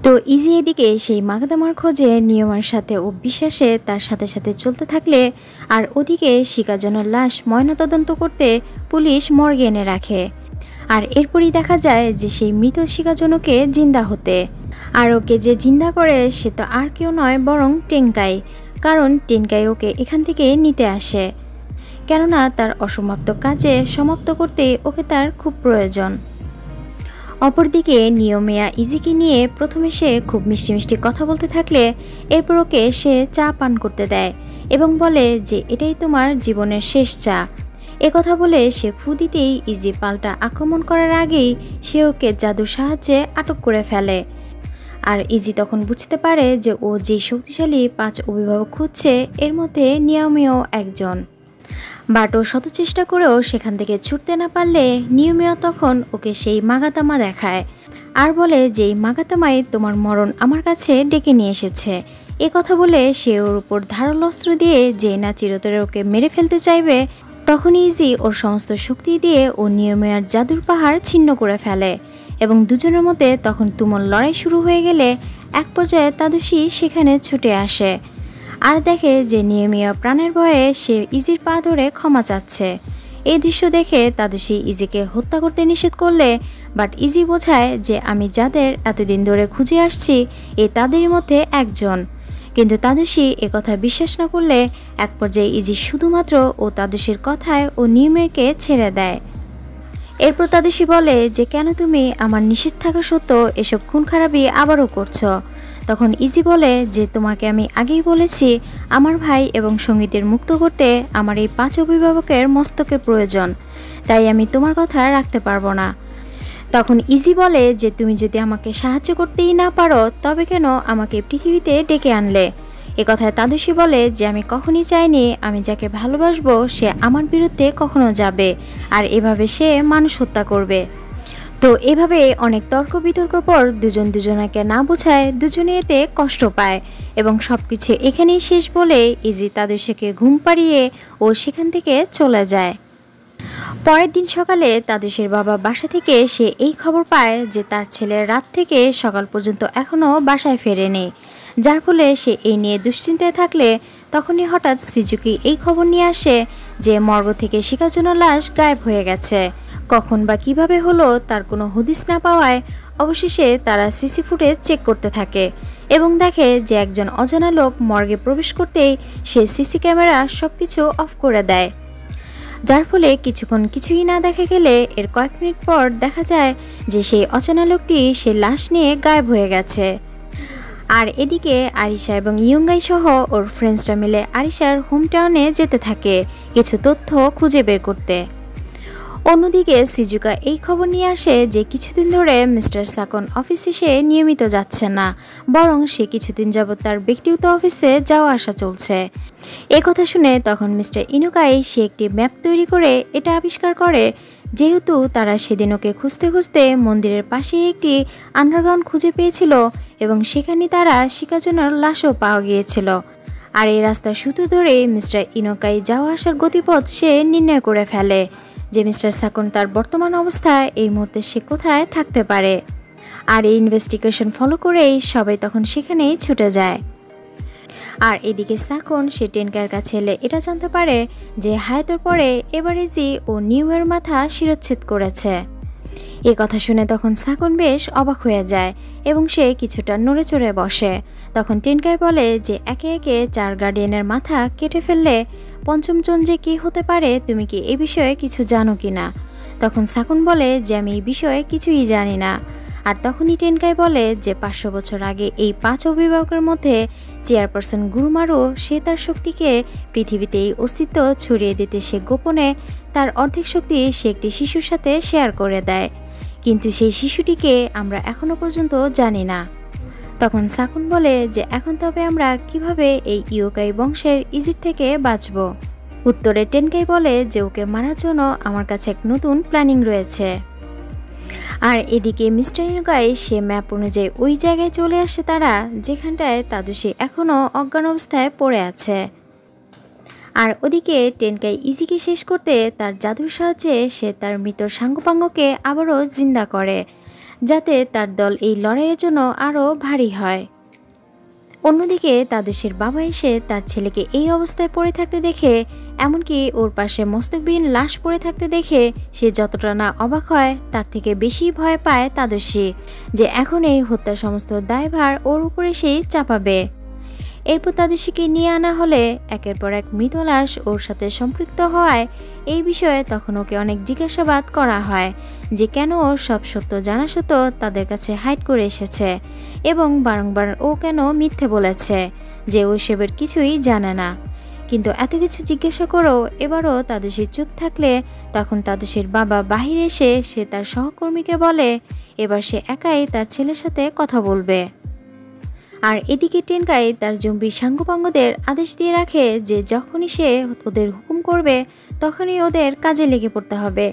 তো ইজি এদিকে সেই মাগাদামার খোঁজে নিয়মের সাথে ও বিশ্বাসে তার সাথে সাথে চলতে থাকলে আর ওদিকে শিকাজনের লাশ ময়নাতদন্ত করতে পুলিশ মর্গে এনে রাখে। আর এরপরই দেখা যায় যে সেই মৃত শিকাজনকে জিন্দা হতে। আর ওকে যে জিন্দা করে সে তো আর কেউ নয় বরং টেনকাই, কারণ টেনকাই ওকে এখান থেকে নিতে আসে, কেননা তার অসমাপ্ত কাজে সমাপ্ত করতে ওকে তার খুব প্রয়োজন। অপরদিকে নিয়মিয়া ইজিকে নিয়ে প্রথমে সে খুব মিষ্টি মিষ্টি কথা বলতে থাকলে এরপর ওকে সে চা পান করতে দেয় এবং বলে যে এটাই তোমার জীবনের শেষ চা। একথা বলে সে ফু দিতেই ইজি পাল্টা আক্রমণ করার আগেই সে ওকে জাদুর সাহায্যে আটক করে ফেলে। আর ইজি তখন বুঝতে পারে যে ও যে শক্তিশালী 5 অভিভাবক খুঁজছে এর মধ্যে নিয়মিয়াও একজন। বাট ও শত চেষ্টা করেও সেখান থেকে ছুটতে না পারলে নিয়মিয়া তখন ওকে সেই মাগাতামা দেখায় আর বলে যে এই মাগাতামাই তোমার মরণ আমার কাছে ডেকে নিয়ে এসেছে। এ কথা বলে সে ওর উপর ধারালো অস্ত্র দিয়ে যে না চিরতরে ওকে মেরে ফেলতে চাইবে, তখন ইজি ওর সমস্ত শক্তি দিয়ে ও নিয়মিয়ার জাদুর পাহাড় ছিন্ন করে ফেলে এবং দুজনের মধ্যে তখন তুমুল লড়াই শুরু হয়ে গেলে এক পর্যায়ে তাদুশি সেখানে ছুটে আসে আর দেখে যে নিয়মিয়া প্রাণের ভয়ে সে ইজির পা ধরে ক্ষমা চাচ্ছে। এই দৃশ্য দেখে তাদুশি ইজিকে হত্যা করতে নিষেধ করলে বাট ইজি বোঝায় যে আমি যাদের এতদিন ধরে খুঁজে আসছি এ তাদেরই মধ্যে একজন। কিন্তু তাদুশি একথা বিশ্বাস না করলে এক পর্যায়ে ইজি শুধুমাত্র ও তাদুশির কথায় ও নিয়মিয়াকে ছেড়ে দেয়। এরপর তাদুশি বলে যে কেন তুমি আমার নিষেধ থাকা সত্ত্বেও এসব খুন খারাপি আবারও করছো। তখন ইজি বলে যে তোমাকে আমি আগেই বলেছি আমার ভাই এবং সঙ্গীতের মুক্ত করতে আমার এই 5 অভিভাবকের মস্তকের প্রয়োজন, তাই আমি তোমার কথা রাখতে পারবো না। তখন ইজি বলে যে তুমি যদি আমাকে সাহায্য করতেই না পারো তবে কেন আমাকে পৃথিবীতে ডেকে আনলে। এ কথায় তাদুশি বলে যে আমি কখনই চাইনি আমি যাকে ভালোবাসবো সে আমার বিরুদ্ধে কখনো যাবে আর এভাবে সে মানুষ হত্যা করবে। তো এভাবে অনেক তর্ক বিতর্ক পর দুজন দুজনাকে না বোঝায় দুজনে এতে কষ্ট পায় এবং সবকিছু এখানেই শেষ বলে ইজি তাদুশিকে ঘুম পাড়িয়ে ও সেখান থেকে চলে যায়। পরের দিন সকালে তাদুশির বাবা বাসা থেকে সে এই খবর পায় যে তার ছেলের রাত থেকে সকাল পর্যন্ত এখনও বাসায় ফেরেনি, যার ফলে সে এই নিয়ে দুশ্চিন্তায় থাকলে তখনই হঠাৎ সিজুকি এই খবর নিয়ে আসে যে মর্গ থেকে শিকাজনের লাশ গায়েব হয়ে গেছে। কখন বা কিভাবে হলো তার কোনো হদিস না পাওয়ায় অবশেষে তারা সিসি ফুটেজ চেক করতে থাকে এবং দেখে যে একজন অজানা লোক মর্গে প্রবেশ করতেই সে সিসি ক্যামেরা সবকিছু অফ করে দেয়, যার ফলে কিছুক্ষণ কিছুই না দেখা গেলে এর কয়েক মিনিট পর দেখা যায় যে সেই অচেনা লোকটি সে লাশ নিয়ে গায়েব হয়ে গেছে। আর এদিকে আরিশা এবং ইয়ুঙ্গাই সহ ওর ফ্রেন্ডসরা মিলে আরিশার হোম টাউনে যেতে থাকে কিছু তথ্য খুঁজে বের করতে। অন্যদিকে সিজুকা এই খবর নিয়ে আসে যে কিছুদিন ধরে মিস্টার সাকন অফিসে সে নিয়মিত যাচ্ছে না, বরং সে কিছুদিন যাবৎ তার ব্যক্তিগত অফিসে যাওয়া আসা চলছে। কথা শুনে তখন মিস্টার ইনুকাই সে একটি ম্যাপ তৈরি করে এটা আবিষ্কার করে যেহেতু তারা সেদিন ওকে খুঁজতে খুঁজতে মন্দিরের পাশে একটি আন্ডারগ্রাউন্ড খুঁজে পেয়েছিল এবং সেখানে তারা শিকাজনের লাশও পাওয়া গিয়েছিল। আর এই রাস্তার সূত্র ধরে মিস্টার ইনুকাই যাওয়া আসার গতিপথ সে নির্ণয় করে ফেলে যে মিস্টার সাকন তার বর্তমান অবস্থায় এই মুহূর্তে সে কোথায় থাকতে পারে। আর এই ইনভেস্টিগেশন ফলো করেই সবাই তখন সেখানেই ছুটে যায়। আর এদিকে সাকন সে টেনকার কাছে এলে এটা জানতে পারে যে হায়াতের পরে এবারেজি ও নিউয়ের মাথা শিরচ্ছেদ করেছে। এ কথা শুনে তখন সাকন বেশ অবাক হয়ে যায় এবং সে কিছুটা নড়ে চড়ে বসে। তখন টেনকাই বলে যে একে একে 4 গার্ডিয়ানের মাথা কেটে ফেললে 5ম জন যে কে হতে পারে তুমি কি এই বিষয়ে কিছু জানো কিনা। তখন সাকন বলে যে আমি এই বিষয়ে কিছুই জানি না। আর তখনই টেনকাই বলে যে 500 বছর আগে এই 5 অভিভাবকের মধ্যে চেয়ারপারসন গুরুমারু সে তার শক্তিকে পৃথিবীতে এই অস্তিত্ব ছড়িয়ে দিতে সে গোপনে তার অর্ধেক শক্তি সে একটি শিশুর সাথে শেয়ার করে দেয়, কিন্তু সেই শিশুটিকে আমরা এখনো পর্যন্ত জানি না। তখন সাকুন বলে যে এখন তবে আমরা কিভাবে এই ইয়োকাই বংশের ইজিট থেকে বাঁচব। উত্তরে টেনকাই বলে যে ওকে মারার জন্য আমার কাছে এক নতুন প্ল্যানিং রয়েছে। আর এদিকে মিস্টার ইয়োকাই সে ম্যাপ অনুযায়ী ওই জায়গায় চলে আসে তারা যেখানটায় তাদুশি এখনও অজ্ঞান অবস্থায় পড়ে আছে। আর ওদিকে টেনকাই ইজিকে শেষ করতে তার জাদুর সাহায্যে সে তার মৃত সাঙ্গপাঙ্গকে আবারও জিন্দা করে। যাতে তার দল এই লড়াইয়ের জন্য আরও ভারী হয়। অন্যদিকে তাদুশির বাবা এসে তার ছেলেকে এই অবস্থায় পড়ে থাকতে দেখে, এমনকি ওর পাশে মস্তকবিহীন লাশ পড়ে থাকতে দেখে সে যতটা না অবাক হয় তার থেকে বেশি ভয় পায় তাদুশি, যে এখন এই হত্যার সমস্ত দায়ভার ওর উপরে সেই চাপাবে। এরপর তাদুশিকে নিয়ে আনা হলে একের পর এক মৃত লাশ ওর সাথে সম্পৃক্ত হওয়ায় এই বিষয়ে তখন ওকে অনেক জিজ্ঞাসাবাদ করা হয়, যে কেন ও সব সত্য জানা সত্ত্বেও তাদের কাছে হাইড করে এসেছে, এবং বারংবার ও কেন মিথ্যে বলেছে যে ও সেবের কিছুই জানে না। কিন্তু এত কিছু জিজ্ঞাসা করেও এবারও তাদুশি চুপ থাকলে তখন তাদুশির বাবা বাহিরে এসে সে তার সহকর্মীকে বলে এবার সে একাই তার ছেলের সাথে কথা বলবে। আর এদিকে টেনকাই তার জম্বি সাঙ্গপাঙ্গদের আদেশ দিয়ে রাখে যে যখনই সে ওদের হুকুম করবে তখনই ওদের কাজে লেগে পড়তে হবে।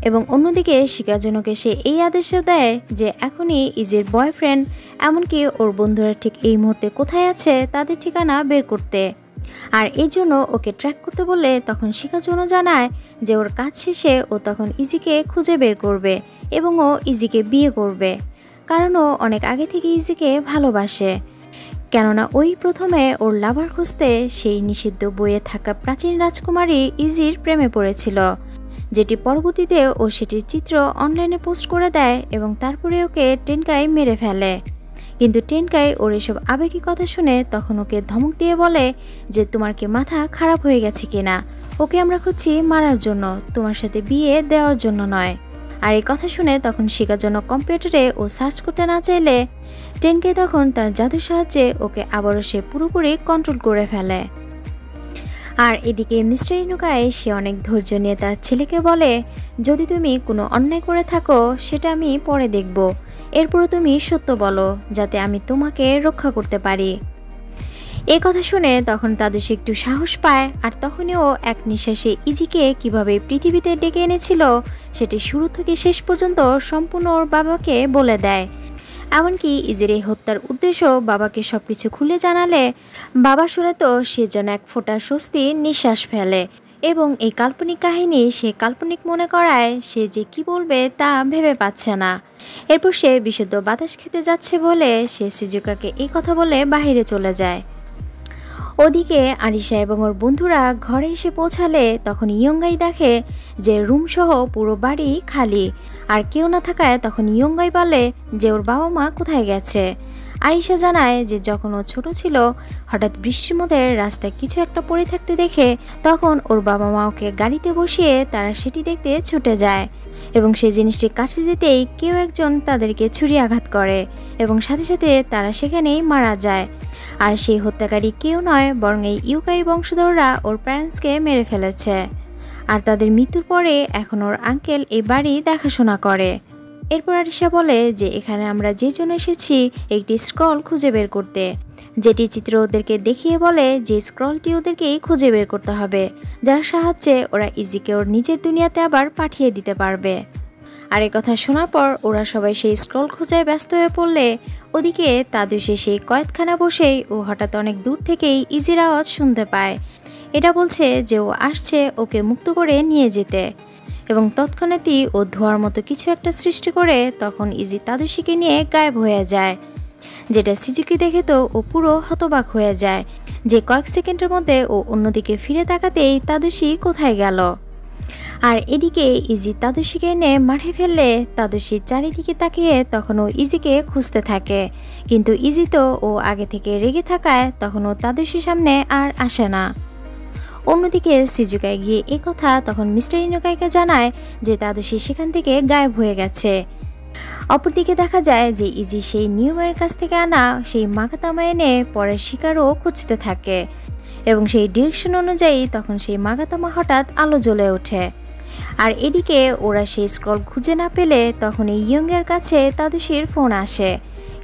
এবং অন্যদিকে শিকাজনকে সে এই আদেশও দেয় যে এখনই ইজির বয়ফ্রেন্ড, এমনকি ওর বন্ধুরা ঠিক এই মুহূর্তে কোথায় আছে তাদের ঠিকানা বের করতে। আর এই জন্য ওকে ট্র্যাক করতে বললে তখন শিকাজনও জানায় যে ওর কাজ শেষে ও তখন ইজিকে খুঁজে বের করবে এবং ও ইজিকে বিয়ে করবে, কারণ ও অনেক আগে থেকে ইজিকে ভালোবাসে। কেননা ওই প্রথমে ওর লাভার খুঁজতে সেই নিষিদ্ধ বইয়ে থাকা প্রাচীন রাজকুমারী ইজির প্রেমে পড়েছিল, যেটি পরবর্তীতে ও সেটির চিত্র অনলাইনে পোস্ট করে দেয় এবং তারপরে ওকে টেনকাই মেরে ফেলে। কিন্তু টেনকাই ওর এসব আবেগী কথা শুনে তখন ওকে ধমক দিয়ে বলে যে তোমার কি মাথা খারাপ হয়ে গেছে কিনা, ওকে আমরা খুঁজছি মারার জন্য, তোমার সাথে বিয়ে দেওয়ার জন্য নয়। আর এই কথা শুনে তখন শিকার জন্য কম্পিউটারে ও সার্চ করতে না চাইলে টেনকাই তখন তার জাদুর সাহায্যে ওকে আবারও সে পুরোপুরি কন্ট্রোল করে ফেলে। আর এদিকে মিস্টার ইনুকাই সে অনেক ধৈর্য নিয়ে তার ছেলেকে বলে যদি তুমি কোনো অন্যায় করে থাকো সেটা আমি পরে দেখব, এরপরও তুমি সত্য বলো যাতে আমি তোমাকে রক্ষা করতে পারি। এই কথা শুনে তখন তাদুশি একটু সাহস পায়, আর তখনই ও এক নিঃশ্বাসে ইজিকে কিভাবে পৃথিবীতে ডেকে এনেছিল সেটি শুরু থেকে শেষ পর্যন্ত সম্পূর্ণ ওর বাবাকে বলে দেয়। এমনকি ইজির এই হত্যার উদ্দেশ্য বাবাকে সবকিছু খুলে জানালে বাবা শুনে তো সে যেন এক ফোঁটা স্বস্তির নিঃশ্বাস ফেলে, এবং এই কাল্পনিক কাহিনী সে কাল্পনিক মনে করায় সে যে কি বলবে তা ভেবে পাচ্ছে না। এরপর সে বিশুদ্ধ বাতাস খেতে যাচ্ছে বলে সে সিজুকাকে এই কথা বলে বাইরে চলে যায়। ওদিকে আরিশা এবং ওর বন্ধুরা ঘরে এসে পৌঁছালে তখন ইয়ঙ্গাই দেখে যে রুমসহ পুরো বাড়ি খালি, আর কেউ না থাকায় তখন ইয়ঙ্গাই বলে যে ওর বাবা মা কোথায় গেছে। আরিশা জানায় যে যখন ও ছোট ছিল হঠাৎ বৃষ্টির মধ্যে রাস্তায় কিছু একটা পড়ে থাকতে দেখে তখন ওর বাবা মা ওকে গাড়িতে বসিয়ে তারা সেটি দেখতে ছুটে যায়, এবং সেই জিনিসটি কাছে যেতেই কেউ একজন তাদেরকে ছুরি আঘাত করে এবং সাথে সাথে তারা সেখানেই মারা যায়। আর সেই হত্যাকারী কেউ নয় বরং এই ইউকাই বংশধররা ওর প্যারেন্টসকে মেরে ফেলেছে, আর তাদের মৃত্যুর পরে এখন ওর আঙ্কেল এই বাড়ি দেখাশোনা করে। এরপর আরিশা বলে যে এখানে আমরা যে জন্য এসেছি একটি স্ক্রল খুঁজে বের করতে, যেটি চিত্র ওদেরকে দেখিয়ে বলে যে স্ক্রলটি ওদেরকেই খুঁজে বের করতে হবে, যার সাহায্যে ওরা ইজিকে ওর নিজের দুনিয়াতে আবার পাঠিয়ে দিতে পারবে। আর এই কথা শোনার পর ওরা সবাই সেই স্ক্রল খোঁজায় ব্যস্ত হয়ে পড়লে ওদিকে তাদুশি সেই কয়েদখানা বসেই ও হঠাৎ অনেক দূর থেকেই ইজির আওয়াজ শুনতে পায়। এটা বলছে যে ও আসছে ওকে মুক্ত করে নিয়ে যেতে, এবং তৎক্ষণাৎই ও ধোয়ার মতো কিছু একটা সৃষ্টি করে তখন ইজি তাদুশিকে নিয়ে গায়েব হয়ে যায়, যেটা সিজুকি দেখে তো ও পুরো হতবাক হয়ে যায় যে কয়েক সেকেন্ডের মধ্যে ও অন্যদিকে ফিরে তাকাতেই তাদুশি কোথায় গেল। আর এদিকে ইজি তাদুশিকে এনে মাঠে ফেললে তাদুশি চারিদিকে তাকিয়ে তখন ও ইজিকে খুঁজতে থাকে, কিন্তু ইজি তো ও আগে থেকে রেগে থাকায় তখন ও তাদুশির সামনে আর আসে না। অন্যদিকে সিজুকায় গিয়ে এই কথা তখন মিস্টার ইনুকাইকে জানায় যে তাদুশি সেখান থেকে গায়েব হয়ে গেছে। অপরদিকে দেখা যায় যে ইজি সেই নিয়মের কাছ থেকে আনা সেই মাগাতামা এনে পরের শিকারও খুঁজতে থাকে, এবং সেই ডিরেকশন অনুযায়ী তখন সেই মাগাতামা হঠাৎ আলো জ্বলে ওঠে। আর এদিকে ওরা সেই স্ক্রল খুঁজে না পেলে তখন এই ইয়ংয়ের কাছে তাদুশির ফোন আসে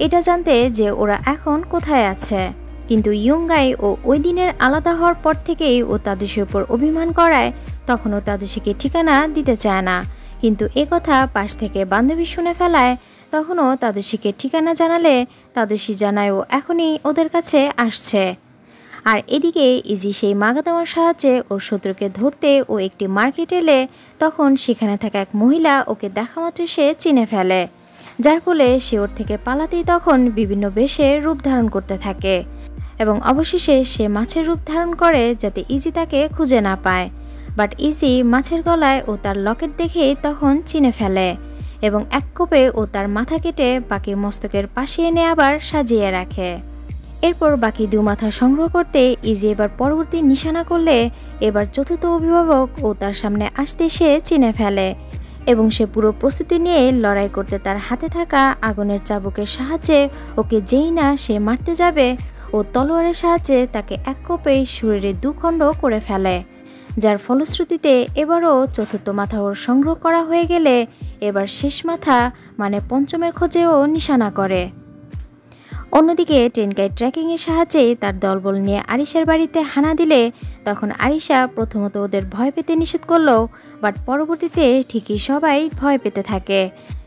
এটা জানতে যে ওরা এখন কোথায় আছে। কিন্তু ইয়ঙ্গাই ও ওই দিনের আলাদা হওয়ার পর থেকেই ও তাদুশির উপর অভিমান করায় তখন ও তাদুশিকে ঠিকানা দিতে চায় না, কিন্তু কথা পাশ থেকে বান্ধবী শুনে ফেলায় তখনও তাদুশিকে ঠিকানা জানালে তাদুশি জানায় ও এখনই ওদের কাছে আসছে। আর এদিকে ইজি সেই মাগাতামার সাহায্যে ওর শত্রুকে ধরতে ও একটি মার্কেট এলে তখন সেখানে থাকা এক মহিলা ওকে দেখা মাত্র সে চিনে ফেলে, যার ফলে সে ওর থেকে পালাতেই তখন বিভিন্ন বেশে রূপ ধারণ করতে থাকে এবং অবশেষে সে মাছের রূপ ধারণ করে যাতে ইজি তাকে খুঁজে না পায়। বাট ইজি মাছের গলায় ও তার লকেট দেখেই তখন চিনে ফেলে এবং এক কোপে ও তার মাথা কেটে বাকি মস্তকের পাশে এনে আবার সাজিয়ে রাখে। এরপর বাকি দু মাথা সংগ্রহ করতে ইজি এবার পরবর্তী নিশানা করলে এবার চতুর্থ অভিভাবক ও তার সামনে আসতে সে চিনে ফেলে এবং সে পুরো প্রস্তুতি নিয়ে লড়াই করতে তার হাতে থাকা আগুনের চাবুকের সাহায্যে ওকে যেই না সে মারতে যাবে ও তলোয়ারের সাহায্যে তাকে এক কোপেই শরীরে দুখণ্ড করে ফেলে, যার ফলশ্রুতিতে এবারও চতুর্থ মাথা ওর সংগ্রহ করা হয়ে গেলে এবার শেষ মাথা মানে পঞ্চমের খোঁজেও নিশানা করে। অন্যদিকে টেনকাই ট্র্যাকিংয়ের সাহায্যে তার দলবল নিয়ে আরিশার বাড়িতে হানা দিলে তখন আরিশা প্রথমত ওদের ভয় পেতে নিষেধ করলো, বাট পরবর্তীতে ঠিকই সবাই ভয় পেতে থাকে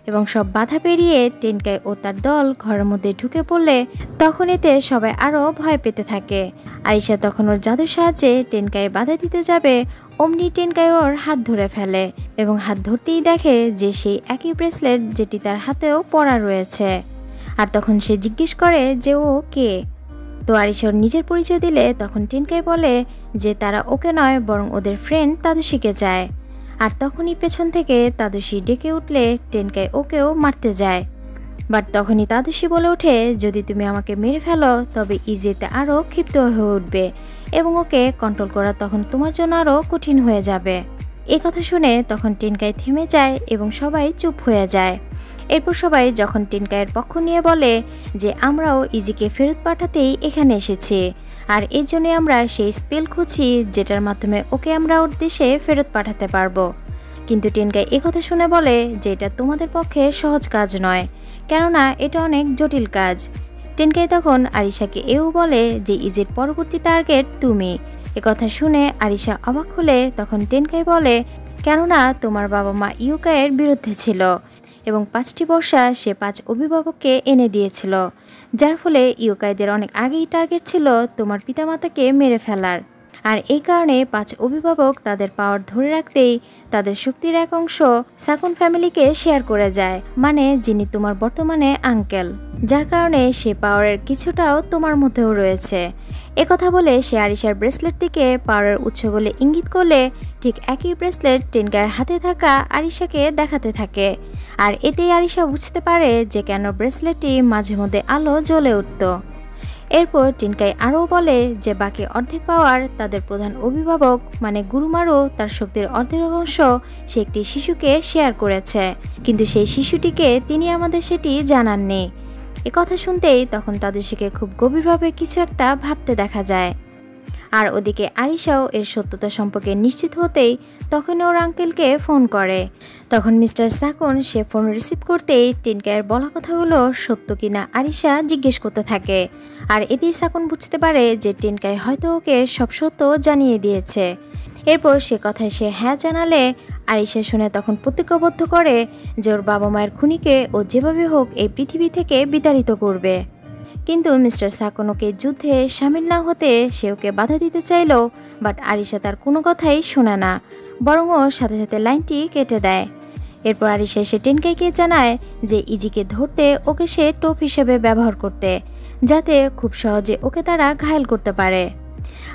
এবং সব বাধা পেরিয়ে টেনকাই ও তার দল ঘরের মধ্যে ঢুকে পড়লে তখন এতে সবাই আরও ভয় পেতে থাকে। আরিশা তখন ওর জাদুর সাহায্যে টেনকাই বাধা দিতে যাবে, অমনি টেনকাই ওর হাত ধরে ফেলে এবং হাত ধরতেই দেখে যে সেই একই ব্রেসলেট যেটি তার হাতেও পরা রয়েছে। আর তখন সে জিজ্ঞেস করে যে ও কে। তো আরিশা ওর নিজের পরিচয় দিলে তখন টেনকাই বলে যে তারা ওকে নয় বরং ওদের ফ্রেন্ড তাদুশিকে চায়। আর তখনই পেছন থেকে তাদুশি ডেকে উঠলে টেনকাই ওকেও মারতে যায়, বাট তখনই তাদুশি বলে ওঠে যদি তুমি আমাকে মেরে ফেলো তবে ইজিতে আরও ক্ষিপ্ত হয়ে উঠবে এবং ওকে কন্ট্রোল করা তখন তোমার জন্য আরও কঠিন হয়ে যাবে। এই কথা শুনে তখন টেনকাই থেমে যায় এবং সবাই চুপ হয়ে যায়। এরপর সবাই যখন টেনকাইয়ের পক্ষ নিয়ে বলে যে আমরাও ইজিকে ফেরত পাঠাতেই এখানে এসেছি আর এর জন্য আমরা সেই স্পেল খুঁজছি যেটার মাধ্যমে ওকে আমরা ওর দেশে ফেরত পাঠাতে পারবো। কিন্তু টেনকাই একথা শুনে বলে যে এটা তোমাদের পক্ষে সহজ কাজ নয়, কেননা এটা অনেক জটিল কাজ। টেনকাই তখন আরিশাকে এও বলে যে ইজির পরবর্তী টার্গেট তুমি। একথা শুনে আরিশা অবাক হলে তখন টেনকাই বলে কেননা তোমার বাবা মা ইউকাইয়ের বিরুদ্ধে ছিল এবং 5টি বর্ষা সে 5 অভিভাবককে এনে দিয়েছিল, যার ফলে ইউকাইদের অনেক আগেই টার্গেট ছিল তোমার পিতামাতাকে মেরে ফেলার। আর এই কারণে 5 অভিভাবক তাদের পাওয়ার ধরে রাখতেই তাদের শক্তির এক অংশ সাকুন ফ্যামিলিকে শেয়ার করে যায়, মানে যিনি তোমার বর্তমানে আঙ্কেল, যার কারণে সে পাওয়ারের কিছুটাও তোমার মধ্যেও রয়েছে। একথা বলে সে আরিশার ব্রেসলেটটিকে পাওয়ারের উৎস বলে ইঙ্গিত করলে ঠিক একই ব্রেসলেট টেনকাইয়ের হাতে থাকা আরিশাকে দেখাতে থাকে। আর এতেই আরিশা বুঝতে পারে যে কেন ব্রেসলেটটি মাঝে মধ্যে আলো জ্বলে উঠত। এরপর টেনকাই আরও বলে যে বাকি অর্ধেক পাওয়ার তাদের প্রধান অভিভাবক মানে গুরুমারও তার শক্তির অর্ধেক অংশ সে একটি শিশুকে শেয়ার করেছে, কিন্তু সেই শিশুটিকে তিনি আমাদের সেটি জানাননি। একথা শুনতেই তখন তাদুশিকে খুব গভীরভাবে কিছু একটা ভাবতে দেখা যায়। আর ওদিকে আরিশাও এর সত্যতা সম্পর্কে নিশ্চিত হতেই তখন ওর আঙ্কেলকে ফোন করে। তখন মিস্টার সাকুন সে ফোন রিসিভ করতেই টেনকাইয়ের বলা কথাগুলো সত্য কিনা আরিশা জিজ্ঞেস করতে থাকে। আর এতেই সাকুন বুঝতে পারে যে টেনকাই হয়তো ওকে সব সত্য জানিয়ে দিয়েছে। এরপর সে কথায় সে হ্যাঁ জানালে আরিশা শুনে তখন প্রতিজ্ঞাবদ্ধ করে যে ওর বাবা মায়ের খুনিকে ও যেভাবে হোক এই পৃথিবী থেকে বিতাড়িত করবে। কিন্তু মিস্টার সাকুন ওকে যুদ্ধে সামিল না হতে সে ওকে বাধা দিতে চাইল, বাট আরিশা তার কোনো কথাই শোনে না, বরং ওর সাথে সাথে লাইনটি কেটে দেয়। এরপর আরিশা এসে টেনকাইকে জানায় যে ইজিকে ধরতে ওকে সে টোপ হিসেবে ব্যবহার করতে, যাতে খুব সহজে ওকে তারা ঘায়েল করতে পারে।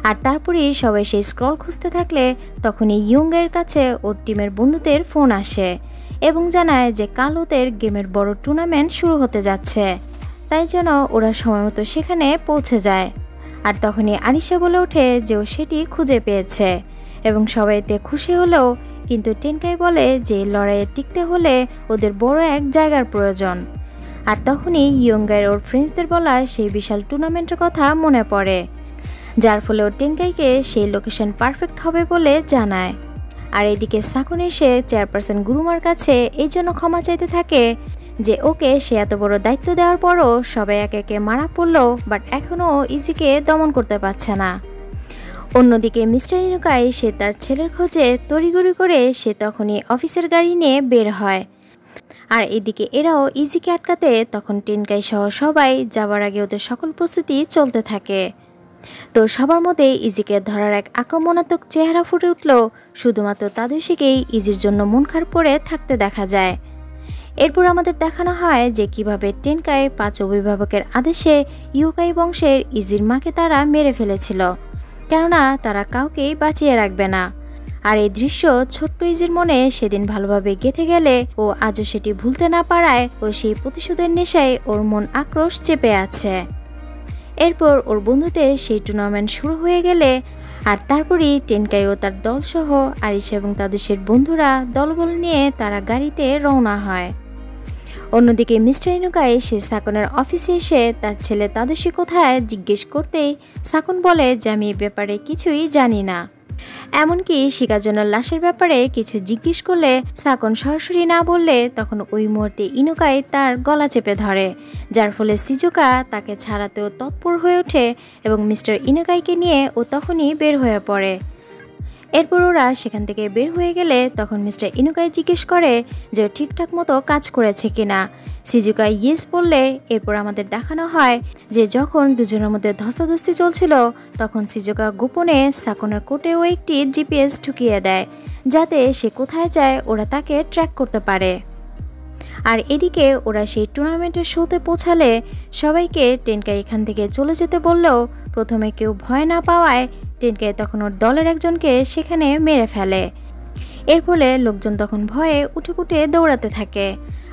আর তারপরেই সবাই সেই স্ক্রল খুঁজতে থাকলে তখনই ইয়ংয়ের কাছে ওর টিমের বন্ধুদের ফোন আসে এবং জানায় যে কাল ওদের গেমের বড় টুর্নামেন্ট শুরু হতে যাচ্ছে, তাই যেন ওরা সময়মতো সেখানে পৌঁছে যায়। আর তখনই আরিশা বলে ওঠে যে ও সেটি খুঁজে পেয়েছে এবং সবাই এতে খুশি হলেও কিন্তু টেনকাই বলে যে লড়াইয়ে টিকতে হলে ওদের বড় এক জায়গার প্রয়োজন। আর তখনই ইয়ংয়ের ওর ফ্রেন্ডসদের বলা সেই বিশাল টুর্নামেন্টের কথা মনে পড়ে, যার ফলে ও টেনকাইকে সেই লোকেশন পারফেক্ট হবে বলে জানায়। আর এদিকে সাকুন এসে চেয়ারপারসন গুরুমার কাছে এই জন্য ক্ষমা চাইতে থাকে যে ওকে সে এত বড় দায়িত্ব দেওয়ার পরও সবাই একে একে মারা পড়লো, বাট এখনও ইজিকে দমন করতে পারছে না। অন্যদিকে মিস্টার ইনুকাই সে তার ছেলের খোঁজে তড়িঘড়ি করে সে তখনই অফিসের গাড়ি নিয়ে বের হয়। আর এদিকে এরাও ইজিকে আটকাতে তখন টেনকাই সহ সবাই যাবার আগে ওদের সকল প্রস্তুতি চলতে থাকে। তো সবার মধ্যে ইজিকে ধরার এক আক্রমণাত্মক চেহারা ফুটে উঠল, শুধুমাত্র তাদুশিকেই ইজির জন্য মন খারাপ করে থাকতে দেখা যায়। এরপর আমাদের দেখানো হয় যে কিভাবে টেনকাই 5 অভিভাবকের আদেশে ইউকাই বংশের ইজির মাকে তারা মেরে ফেলেছিল, কেননা তারা কাউকেই বাঁচিয়ে রাখবে না। আর এই দৃশ্য ছোট্ট ইজির মনে সেদিন ভালোভাবে গেঁথে গেলে ও আজও সেটি ভুলতে না পারায় ও সেই প্রতিশোধের নেশায় ওর মন আক্রোশ চেপে আছে। এরপর ওর বন্ধুদের সেই টুর্নামেন্ট শুরু হয়ে গেলে আর তারপরই টেনকাই ও তার দলসহ আরিশা এবং তাদুশির বন্ধুরা দলবল নিয়ে তারা গাড়িতে রওনা হয়। অন্যদিকে মিস্টার ইনুকাই সে সাকনের অফিসে এসে তার ছেলে তাদুশি কোথায় জিজ্ঞেস করতেই সাকন বলে যে আমি এ ব্যাপারে কিছুই জানি না। এমনকি শিকাজনের লাশের ব্যাপারে কিছু জিজ্ঞেস করলে সাকন সরাসরি না বললে তখন ওই মুহূর্তে ইনুকাই তার গলা চেপে ধরে, যার ফলে সিজুকা তাকে ছাড়াতেও তৎপর হয়ে ওঠে এবং মিস্টার ইনুকাইকে নিয়ে ও তখনই বের হয়ে পড়ে। এরপর ওরা সেখান থেকে বের হয়ে গেলে তখন মিস্টার ইনুকাই জিজ্ঞেস করে যে ঠিকঠাক মতো কাজ করেছে কিনা। সিজুকা ইয়েস বললে এরপর আমাদের দেখানো হয় যে যখন দুজনের মধ্যে ধস্তাধস্তি চলছিল তখন সিজুকা গোপনে সাকনের কোটেও একটি জিপিএস ঢুকিয়ে দেয়, যাতে সে কোথায় যায় ওরা তাকে ট্র্যাক করতে পারে। আর এদিকে ওরা সেই টুর্নামেন্টের শোতে পৌঁছালে সবাইকে টেনকাই এখান থেকে চলে যেতে বললেও প্রথমে কেউ ভয় না পাওয়ায় টেনকাই তখন ওর দলের একজনকে সেখানে মেরে ফেলে। এর ফলে লোকজন তখন ভয়ে উঠে উঠে দৌড়াতে থাকে।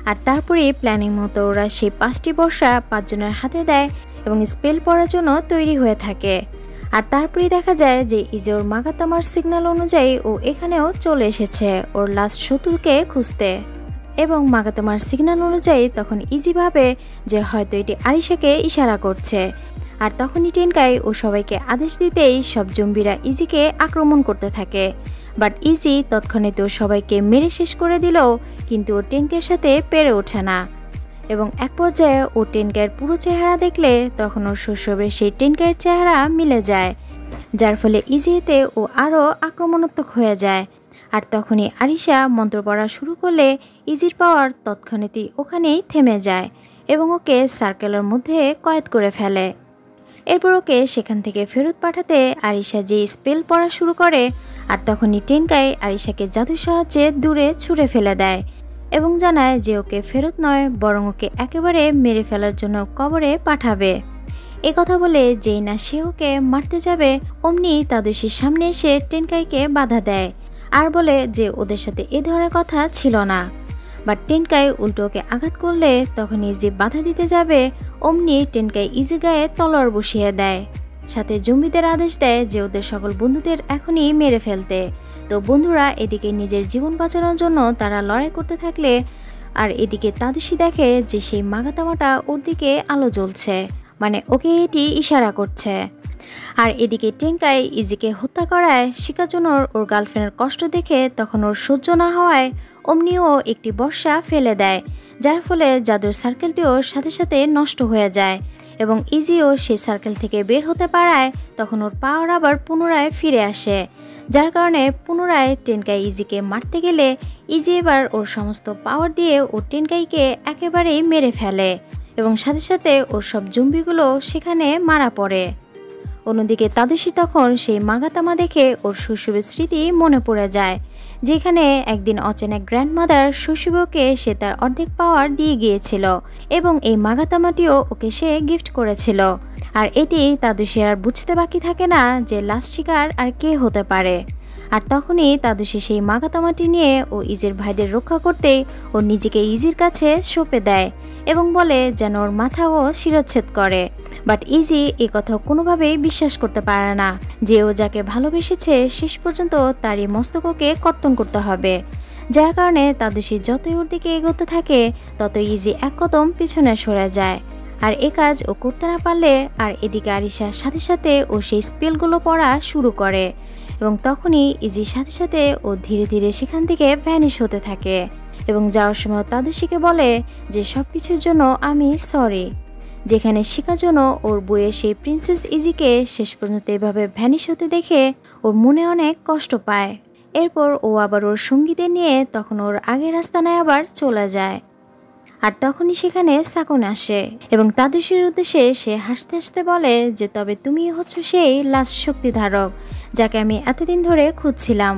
আর তারপরেই প্ল্যানিং মতো ওরা সেই 5টি বর্ষা 5 জনের হাতে দেয় এবং স্পেল পড়ার জন্য তৈরি হয়ে থাকে। আর তারপরেই দেখা যায় যে ইজে ওর মাগাতামার সিগন্যাল অনুযায়ী ও এখানেও চলে এসেছে ওর লাস্ট শত্রুকে খুঁজতে। এবং মাগাতামার সিগন্যাল অনুযায়ী তখন ইজি ভাবে যে হয়তো এটি আরিশাকে ইশারা করছে। আর তখনই টেনকাই ও সবাইকে আদেশ দিতেই সব জম্বিরা ইজিকে আক্রমণ করতে থাকে। বাট ইজি তৎক্ষণিত সবাইকে মেরে শেষ করে দিলেও কিন্তু ও টেনকাইয়ের সাথে পেরে ওঠে না। এবং এক পর্যায়ে ও টেনকাইয়ের পুরো চেহারা দেখলে তখন ওর শৈশবের সেই টেনকাইয়ের চেহারা মিলে যায়, যার ফলে ইজিতে ও আরও আক্রমণাত্মক হয়ে যায়। আর তখনই আরিশা মন্ত্র পড়া শুরু করলে ইজির পাওয়ার তৎক্ষণিতই ওখানেই থেমে যায় এবং ওকে সার্কেলের মধ্যে কয়েদ করে ফেলে। এরপর ওকে সেখান থেকে ফেরত পাঠাতে আরিশা যে স্পেল পড়া শুরু করে আর তখনই টেনকাই আরিশাকে জাদুর সাহায্যে দূরে ছুঁড়ে ফেলে দেয় এবং জানায় যে ওকে ফেরত নয় বরং ওকে একেবারে মেরে ফেলার জন্য কবরে পাঠাবে। কথা বলে যেই না সে ওকে মারতে যাবে অমনি তাদুশির সামনে এসে টেনকাইকে বাধা দেয় আর বলে যে ওদের সাথে এ ধরনের কথা ছিল না। বাট টেনকাই উল্টো ওকে আঘাত করলে তখন ইজি বাধা দিতে যাবে অমনি টেনকাই ইজি গায়ে তলোয়ার বসিয়ে দেয়, সাথে জম্বিদের আদেশ দেয় যে ওদের সকল বন্ধুদের এখনই মেরে ফেলতে। তো বন্ধুরা এদিকে নিজের জীবন বাঁচানোর জন্য তারা লড়াই করতে থাকলে আর এদিকে তাদুশি দেখে যে সেই মাগাতামাটা ওর দিকে আলো জ্বলছে, মানে ওকে এটি ইশারা করছে। আর এদিকে টেনকাই ইজিকে হত্যা করায় শিকাজুনোর ওর গার্লফ্রেন্ডের কষ্ট দেখে তখন ওর সহ্য না হওয়ায় অমনিও একটি বর্ষা ফেলে দেয়, যার ফলে জাদুর সার্কেলটিও সাথে সাথে নষ্ট হয়ে যায় এবং ইজিও সেই সার্কেল থেকে বের হতে পারায় তখন ওর পাওয়ার আবার পুনরায় ফিরে আসে, যার কারণে পুনরায় টেনকাই ইজিকে মারতে গেলে ইজি এবার ওর সমস্ত পাওয়ার দিয়ে ও টেনকাইকে একেবারেই মেরে ফেলে এবং সাথে সাথে ওর সব জম্বিগুলো সেখানে মারা পড়ে। অন্যদিকে তাদুশি তখন সেই মাগাতামা দেখে ওর শৈশবের স্মৃতি মনে পড়ে যায়, যেখানে একদিন অচেনা গ্র্যান্ডমাদার শৈশবকে সে তার অর্ধেক পাওয়ার দিয়ে গিয়েছিল এবং এই মাগাতামাটিও ওকে সে গিফট করেছিল। আর এটি তাদুশি আর বুঝতে বাকি থাকে না যে লাস্ট শিকার আর কে হতে পারে। আর তখনই তাদুশি সেই মাগাতামাটি নিয়ে ও ইজির ভাইদের রক্ষা করতে ও নিজেকে ইজির কাছে সঁপে দেয় এবং বলে যেন ওর মাথা ও শিরচ্ছেদ করে। বাট ইজি এ কথা কোনোভাবেই বিশ্বাস করতে পারে না যে ও যাকে ভালোবেসেছে শেষ পর্যন্ত তারই মস্তককে কর্তন করতে হবে, যার কারণে তাদুশি যতই ওর দিকে এগোতে থাকে ততই ইজি এক কদম পিছনে সরে যায়। আর এ কাজ ও করতে না পারলে আর এদিকে আরিশার সাথে সাথে ও সেই স্পেলগুলো পড়া শুরু করে এবং তখনই ইজির সাথে সাথে ও ধীরে ধীরে সেখান থেকে ভ্যানিশ হতে থাকে এবং যাওয়ার সময় তাদুশিকে বলে যে সব কিছুর জন্য আমি সরি, যেখানে শিকাজুনো ওর বইয়ের সেই প্রিন্সেস ইজিকে শেষ পর্যন্ত এভাবে ভ্যানিশ হতে দেখে ওর মনে অনেক কষ্ট পায়। এরপর ও আবার ওর সঙ্গীদের নিয়ে তখন ওর আগের আস্তানায় আবার চলে যায়। আর তখনই সেখানে সাকুন আসে এবং তাদুশির উদ্দেশ্যে সে হাসতে হাসতে বলে যে তবে তুমি হচ্ছ সেই লাস্ট শক্তিধারক যাকে আমি এতদিন ধরে খুঁজছিলাম,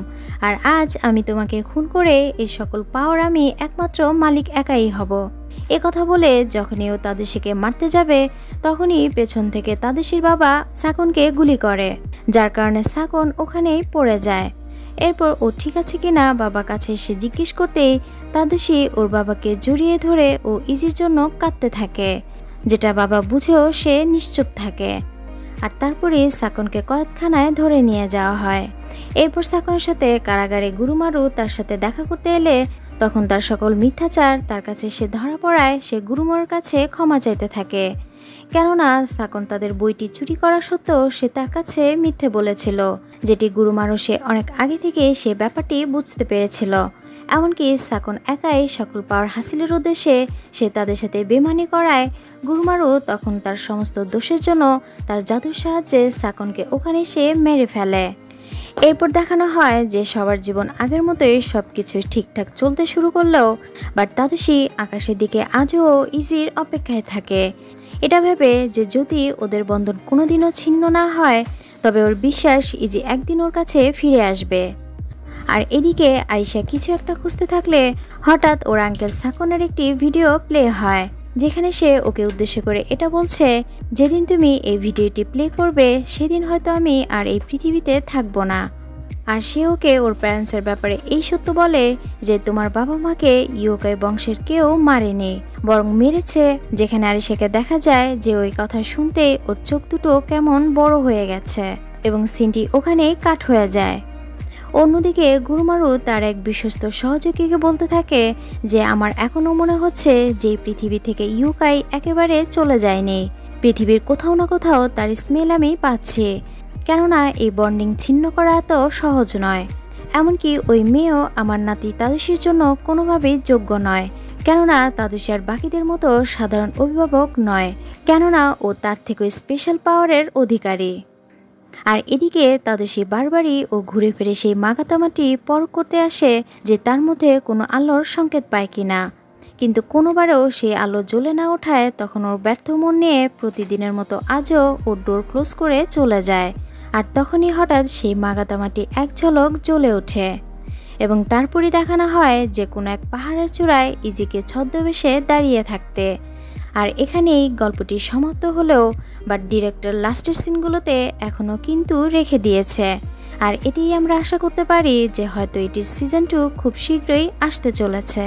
আর আজ আমি তোমাকে খুন করে এই সকল পাওয়ার আমি একমাত্র মালিক একাই হব। এ কথা বলে যখনই ও তাদুশিকে মারতে যাবে তখনই পেছন থেকে তাদুশির বাবা সাকুনকে গুলি করে, যার কারণে সাকুন ওখানেই পড়ে যায়। এরপর ও ঠিক আছে কিনা বাবার কাছে এসে জিজ্ঞেস করতেই তাদুশি ওর বাবাকে জড়িয়ে ধরে ও ইজির জন্য কাঁদতে থাকে, যেটা বাবা বুঝেও সে নিশ্চুপ থাকে। আর তারপরে সাকুনকে কয়েদখানায় ধরে নিয়ে যাওয়া হয়। এরপর সাকুনের সাথে কারাগারে গুরুমারু তার সাথে দেখা করতে এলে তখন তার সকল মিথ্যাচার তার কাছে সে ধরা পড়ায় সে গুরুমারুর কাছে ক্ষমা চাইতে থাকে, কেননা সাকুন তাদের বইটি চুরি করা সত্ত্বেও সে তার কাছে মিথ্যে বলেছিল, যেটি গুরুমারু সে অনেক আগে থেকে সে ব্যাপারটি বুঝতে পেরেছিল। এমনকি সাকুন একাই সকল পাওয়ার হাসিলের উদ্দেশ্যে সে তাদের সাথে বেমানি করায় গুরুমারু তখন তার সমস্ত দোষের জন্য তার জাদুর সাহায্যে সাকুনকে ওখানে সে মেরে ফেলে। এরপর দেখানো হয় যে সবার জীবন আগের মতোই সবকিছু ঠিকঠাক চলতে শুরু করলেও বাট তাদুশি আকাশের দিকে আজও ইজির অপেক্ষায় থাকে, এটা ভেবে যে যদি ওদের বন্ধন কোনোদিনও ছিন্ন না হয় তবে ওর বিশ্বাস ইজি একদিন ওর কাছে ফিরে আসবে। আর এদিকে আরিশা কিছু একটা খুঁজতে থাকলে হঠাৎ ওর আঙ্কেল সাকুনের একটি ভিডিও প্লে হয়, যেখানে সে ওকে উদ্দেশ্য করে এটা বলছে যেদিন তুমি এই ভিডিওটি প্লে করবে সেদিন হয়তো আমি আর এই পৃথিবীতে থাকবো না। আর সে ওকে ওর প্যারেন্টসের ব্যাপারে এই সত্য বলে যে তোমার বাবা মাকে ইয়োকাই বংশের কেউ মারেনি, বরং মেরেছে, যেখানে আরিশাকে দেখা যায় যে ওই কথা শুনতে ওর চোখ দুটো কেমন বড় হয়ে গেছে এবং সিনটি ওখানেই কাট হয়ে যায়। অন্যদিকে গুরুমারু তার এক বিশ্বস্ত সহযোগীকে বলতে থাকে যে আমার এখনও মনে হচ্ছে যে পৃথিবী থেকে ইয়োকাই একেবারে চলে যায়নি, পৃথিবীর কোথাও না কোথাও তার স্মেল আমি পাচ্ছি, কেননা এই বন্ডিং ছিন্ন করা এত সহজ নয়। এমনকি ওই মেয়েও আমার নাতি তাদুশির জন্য কোনোভাবেই যোগ্য নয়, কেননা তাদুশি আর বাকিদের মতো সাধারণ অভিভাবক নয়, কেননা ও তার থেকে স্পেশাল পাওয়ারের অধিকারী। আর এদিকে তাদুশি বারবারই ও ঘুরে ফিরে সেই মাগাতামাটি পরখ করতে আসে যে তার মধ্যে কোনো আলোর সংকেত পায় কিনা, কিন্তু কোনোবারও সেই আলো জ্বলে না ওঠায় তখন ওর ব্যর্থ মন নিয়ে প্রতিদিনের মতো আজও ওর ডোর ক্লোজ করে চলে যায়। আর তখনই হঠাৎ সেই মাগাতামাটি এক ঝলক জ্বলে ওঠে এবং তারপরই দেখানো হয় যে কোনো এক পাহাড়ের চূড়ায় ইজিকে ছদ্মবেশে দাঁড়িয়ে থাকতে। আর এখানেই গল্পটি সমাপ্ত হলেও বাট ডিরেক্টর লাস্টের সিনগুলোতে এখনও কিন্তু রেখে দিয়েছে, আর এতেই আমরা আশা করতে পারি যে হয়তো এটির সিজন 2 খুব শীঘ্রই আসতে চলেছে।